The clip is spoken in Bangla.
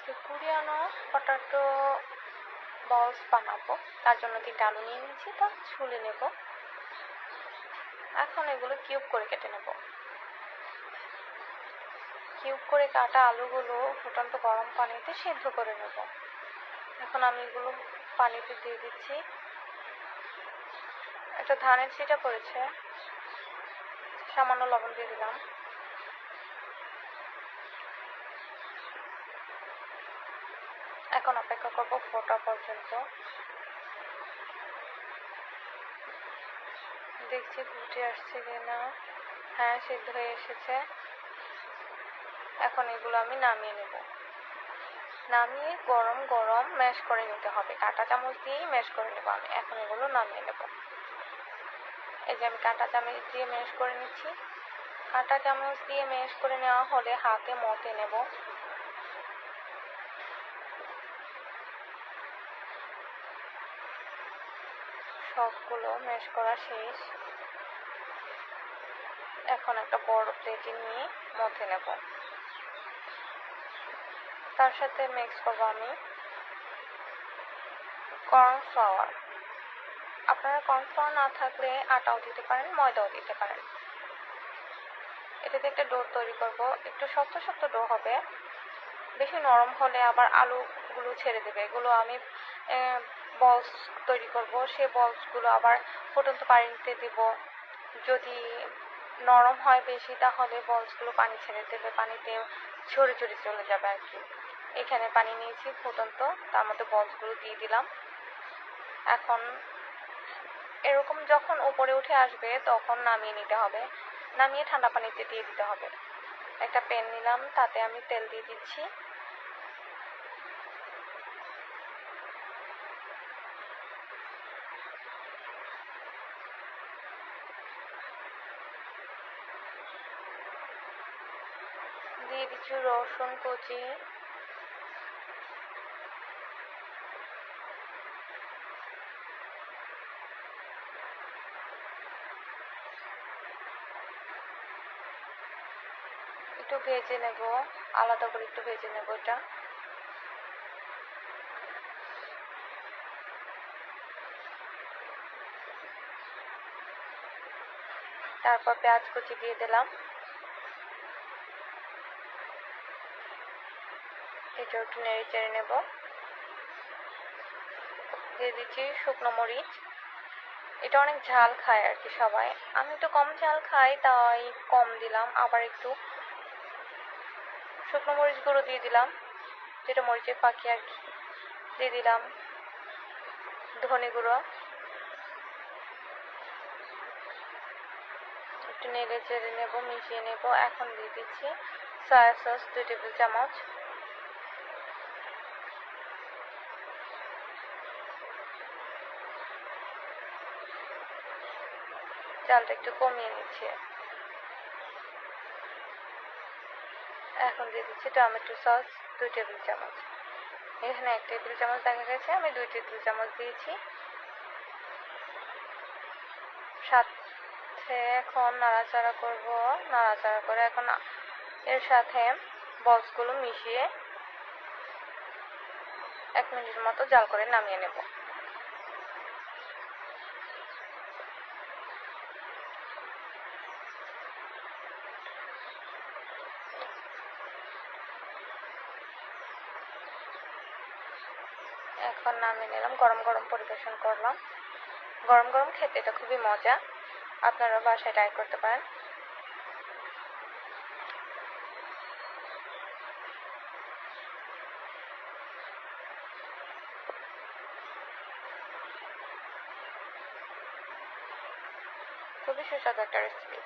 আজকে কোরিয়ানো পটাটো বলস বানাবো। তার জন্য 3টা আলু নিয়ে নিয়েছি, তা ছুলে নেব। এখন এগুলো কিউব করে কেটে নেব। কিউব করে কাটা আলুগুলো ফুটন্ত গরম পানিতে সিদ্ধ করে নেব। এখন আমি এগুলো পানিতে দিয়ে দিচ্ছি। একটা ধানের ছিটা পড়েছে, সামান্য লবণ দিয়ে দিলাম। এখন অপেক্ষা করব ফোটা পর্যন্ত। দেখছি ফুটে আসছে কিনা। হ্যাঁ, সিদ্ধ হয়ে এসেছে। এখন এগুলো আমি নামিয়ে নেব। নামিয়ে গরম গরম ম্যাশ করে নিতে হবে। কাঁটা চামচ দিয়েই ম্যাশ করে নেব আমি। এখন এগুলো নামিয়ে নেব। এই যে আমি কাঁটা চামচ দিয়ে ম্যাশ করে নিচ্ছি। কাঁটা চামচ দিয়ে ম্যাশ করে নেওয়া হলে হাতে মথে নেব। সবগুলো ম্যাশ করা শেষ। এখন একটা বড় প্লেটে নিয়ে মথে নেব। তার সাথে মিক্স করব আমি কর্নফ্লাওয়ার। আপনারা কর্নফ্লাওয়ার না থাকলে আটাও দিতে পারেন, ময়দাও দিতে পারেন। এটাতে একটা ডো তৈরি করব। একটু শক্ত শক্ত ডো হবে। বেশি নরম হলে আবার আলুগুলো ছেড়ে দেবে। এগুলো আমি বলস তৈরি করব। সেই বলসগুলো আবার ফুটন্ত পানিতে দেব। যদি নরম হয় বেশি, তাহলে বলসগুলো পানি ছেড়ে দেবে, পানিতে ছড়ে ছড়ে চলে যাবে আর কি। এখানে পানি নিয়েছি ফুটন্ত, তার মধ্যে বলসগুলো দিয়ে দিলাম। এখন এরকম যখন উপরে উঠে আসবে তখন নামিয়ে নিতে হবে। নামিয়ে ঠান্ডা পানিতে দিয়ে দিতে হবে। একটা প্যান নিলাম, তাতে আমি তেল দিয়ে দিচ্ছি। দিয়ে দিচ্ছি রসুন কুচি, একটু ভেজে নেব, আলাদা করে একটু ভেজে নেব এটা। তারপর পেঁয়াজ কুচি দিয়ে দিলাম। এটা একটু নেড়ে চেড়ে নেব। দিয়ে দিচ্ছি শুকনো মরিচ। এটা অনেক ঝাল খায় আর কি সবাই। আমি একটু কম ঝাল খাই, তাই কম দিলাম। আবার একটু শুকনো মরিচ গুঁড়ো দিয়ে দিলাম, যেটা মরিচের পাখি আর কি। দিয়ে দিলাম ধনে গুঁড়ো। একটু নেড়ে চেড়ে নেব, মিশিয়ে নেব। এখন দিয়ে দিচ্ছি সয়া সস 2 টেবিল চামচ। চালটা একটু কমিয়ে নিচ্ছি। এখন দিয়ে দিচ্ছি টমেটো সস 2 টেবিল চামচ। এখানে 1 টেবিল চামচ দেখা গেছে, আমি 2 টেবিল চামচ দিয়েছি। সাথে এখন নাড়াচাড়া করব। নাড়াচাড়া করে এখন এর সাথে বলসগুলো মিশিয়ে 1 মিনিট মতো জাল করে নামিয়ে নেব। এখন নামিয়ে নিলাম, গরম গরম পরিবেশন করলাম। গরম গরম খেতে এটা খুবই মজা। আপনারা বাসায় ট্রাই করতে পারেন। খুবই সুস্বাদু একটা রেসিপি।